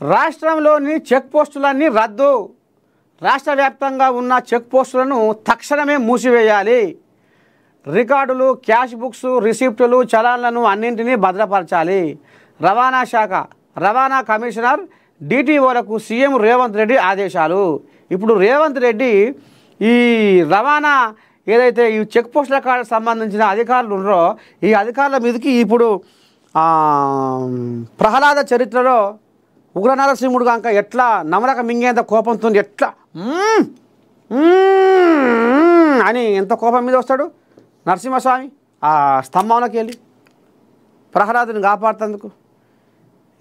రాష్ట్రంలోని చెక్ పోస్టులన్నీ రద్దు. రాష్ట్ర వ్యాప్తంగా ఉన్న చెక్ పోస్టులను తక్షణమే మూసివేయాలి. రికార్డులు, క్యాష్ బుక్స్, రిసిప్టులు, చలాన్లను అన్నింటినీ భద్రపరచాలి. రవాణా శాఖ రవాణా కమిషనర్ డిటిఓలకు సీఎం రేవంత్ రెడ్డి ఆదేశాలు. ఇప్పుడు రేవంత్ రెడ్డి ఈ రవాణా ఏదైతే ఈ చెక్ పోస్టుల కాడకు సంబంధించిన అధికారులు ఉన్నారో ఈ అధికారుల మీదకి ఇప్పుడు ప్రహ్లాద చరిత్రలో ఉగ్ర నరసింహుడు కనుక ఎట్లా నమలక మింగేంత కోపంతో ఎట్లా అని ఎంత కోపం మీద వస్తాడు నరసింహస్వామి ఆ స్తంభంలోకి వెళ్ళి ప్రహ్లాదుని కాపాడుతందుకు,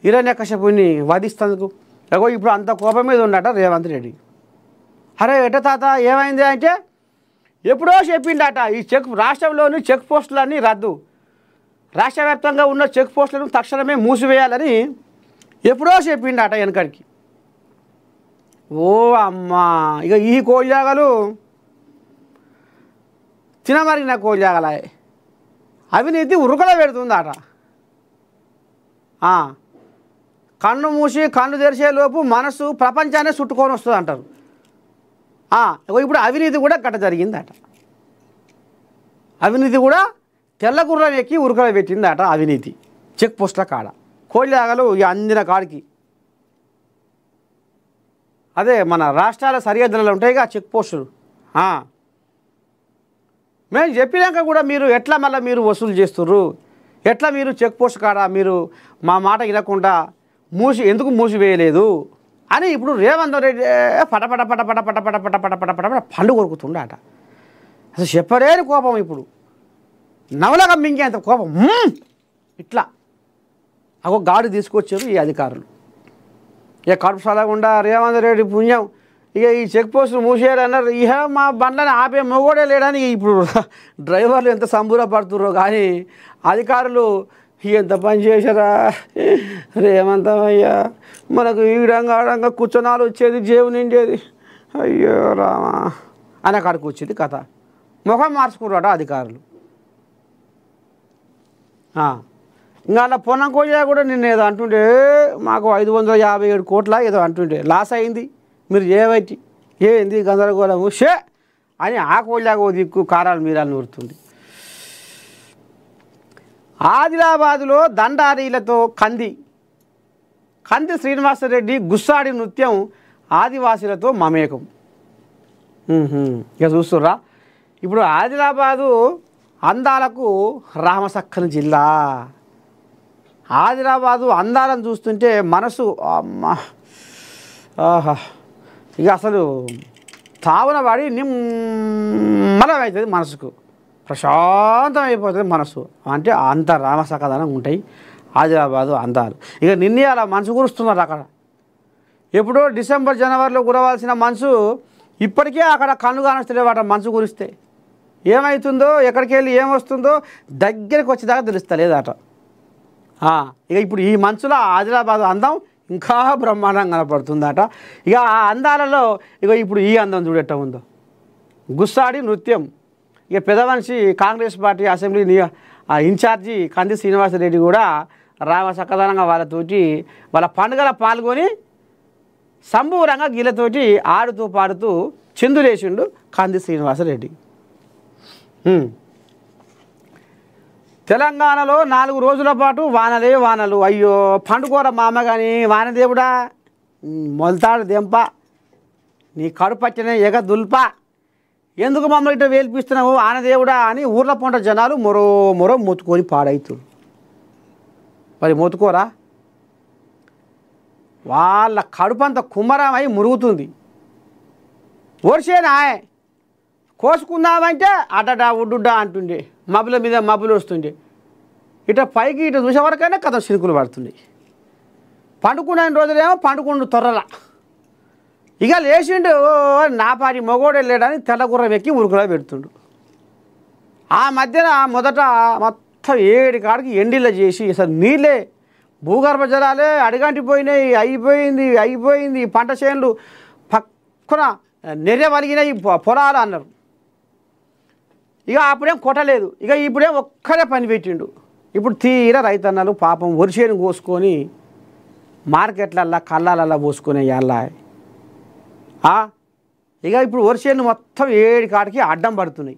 హిరణ్యకశిపుని వధిస్తందుకు. అగో ఇప్పుడు అంత కోపం మీద ఉన్నట రేవంత్ రెడ్డి. అరే ఎట తాత ఏమైంది అంటే ఎప్పుడో చెప్పిండట ఈ రాష్ట్రంలోని చెక్ పోస్టులన్నీ రద్దు, రాష్ట్ర వ్యాప్తంగా ఉన్న చెక్ పోస్టులను తక్షణమే మూసివేయాలని ఎప్పుడో చెప్పిండట వెనకడికి. ఓ అమ్మా, ఇక ఈ కోళ్ళాగలు తినమరిగిన కోళ్ళాగల అవినీతి ఉరుకల పెడుతుందట. కన్ను మూసి కన్ను తెరిచేలోపు మనసు ప్రపంచాన్ని చుట్టుకొని వస్తుంది అంటారు. ఇప్పుడు అవినీతి కూడా గట్ట జరిగిందట. అవినీతి కూడా తెల్లగుర్రం ఎక్కి ఉరుకల పెట్టిందట. అవినీతి చెక్ పోస్టుల కాడ కోళ్ళాగలు అందిన కాడికి. అదే మన రాష్ట్రాల సరిహద్దులలో ఉంటాయిగా చెక్ పోస్టులు. మేము చెప్పినాక కూడా మీరు ఎట్లా మళ్ళీ మీరు వసూలు చేస్తుర్రు, ఎట్లా మీరు చెక్ పోస్ట్ కాడ మీరు మా మాట వినకుండా ఎందుకు మూసివేయలేదు అని ఇప్పుడు రేవంత్ రెడ్డి పటపట పటపట పటపట పటపట పటపట పండు కొరుకుతుండట. అసలు చెప్పలేని కోపం, ఇప్పుడు నవలగా మింగేంత కోపం. ఇట్లా అగో గాడి తీసుకొచ్చారు ఈ అధికారులు. ఇక కడుపు సలగుండా రేవంత్ రెడ్డి పుణ్యం ఇక ఈ చెక్ పోస్టులు మూసేయాలన్నారు. ఇక మా బండ్లని ఆపే మొగోడే లేడని ఇప్పుడు డ్రైవర్లు ఎంత సంబూరపడుతుర్రో కానీ అధికారులు ఎంత పని చేశారా రేవంతమయ్యా, మనకు ఈడంగా ఆడంగా కూర్చొనాలు వచ్చేది, జేబు నిండేది, అయ్యో రామా అని అక్కడికి వచ్చేది కథ. ముఖం మార్చుకున్నాడు అధికారులు. ఇంకా అలా పొన్నం కోజా కూడా నిన్న ఏదో అంటుండే, మాకు 557 కోట్ల ఏదో అంటుండే లాస్ అయింది, మీరు ఏవైతే ఏంది గందరగోళము షే అని ఆ కోళ్ళాగో దిక్కు కారాలు మీరాలు నూరుతుంది. ఆదిలాబాదులో దండారీలతో కంది శ్రీనివాసరెడ్డి గుస్సాడి నృత్యం ఆదివాసీలతో మమేకం. ఇక చూస్తుర్రా, ఇప్పుడు ఆదిలాబాదు అందాలకు రామసక్కని జిల్లా. ఆదిలాబాదు అందాలను చూస్తుంటే మనసు అమ్మ ఇక అసలు తావున పడి నిమ్మలమవుతుంది, మనసుకు ప్రశాంతం అయిపోతుంది మనసు. అంటే అంత రామసక్కదనం ఉంటాయి ఆదిలాబాదు అందాలు. ఇక నిన్నే అలా మనసు కురుస్తున్నారు అక్కడ. ఎప్పుడో డిసెంబర్ జనవరిలో కురవాల్సిన మనసు ఇప్పటికే అక్కడ కన్ను కానొస్తలేవాట. మనసు కురిస్తే ఏమవుతుందో ఎక్కడికి వెళ్ళి ఏమొస్తుందో దగ్గరికి వచ్చేదాకా తెలుస్తలేదట. ఇక ఇప్పుడు ఈ మనసులో ఆదిలాబాదు అందం ఇంకా బ్రహ్మాండంగా కనపడుతుందట. ఇక ఆ అందాలలో ఇక ఇప్పుడు ఈ అందం చూడేట ఉందో గుస్సాడి నృత్యం. ఇక పెద్ద మనిషి కాంగ్రెస్ పార్టీ అసెంబ్లీ ఇన్ఛార్జి కంది శ్రీనివాసరెడ్డి కూడా రామ సక్కదనంగా వాళ్ళతోటి వాళ్ళ పండుగల పాల్గొని సంబూరంగా గీళ్ళతోటి ఆడుతూ పాడుతూ చిందులేసిండు కంది శ్రీనివాసరెడ్డి. తెలంగాణలో 4 రోజుల పాటు వానలే వానలు. అయ్యో పండుకోర మామ కానీ వానదేవుడా మొలతాడు దెంప, నీ కడుపచ్చనే ఎగ దుల్ప, ఎందుకు మమ్మల్ని ఇట్లా వేల్పిస్తున్నావు ఆనదేవుడా అని ఊర్ల పొంట జనాలు మొరో మొత్తుకొని పాడవుతారు. మరి మొత్తుకోరా? వాళ్ళ కడుపంత కుమ్మరమై మురుగుతుంది. ఓర్చేనాయ్ కోసుకుందామంటే అడ్డా ఉడ్డుడ్డా అంటుండే, మబ్బుల మీద మబ్బులు వస్తుండే, ఇట పైకి ఇటు చూసే వరకైనా కథ చిరుకులు పడుతుంది. పండుకున్న రోజులేమో పండుకుండు తొర్రల. ఇక లేచిండు నా పాటి మొగోడు వెళ్ళాడని తెల్లగుర్రం ఎక్కి ఉరుకులా పెడుతుండు. ఆ మధ్యన మొదట మొత్తం 7 కాడికి ఎండిల్ల చేసి అసలు నీళ్ళే భూగర్భ జలాలే అడిగంటిపోయినాయి. అయిపోయింది పంట చేనులు పక్కన నెర్రె వలిగినాయి పొలాలు అన్నారు. ఇక అప్పుడేం కొట్టలేదు. ఇక ఇప్పుడేం ఒక్కడే పని పెట్టిండు. ఇప్పుడు తీరా రైతన్నలు పాపం వరిసేను కోసుకొని మార్కెట్లల్లో కళ్ళాలల్లో పోసుకునే ఇవాళ ఇక ఇప్పుడు వరిసేను మొత్తం 7 కాడికి అడ్డం పడుతున్నాయి.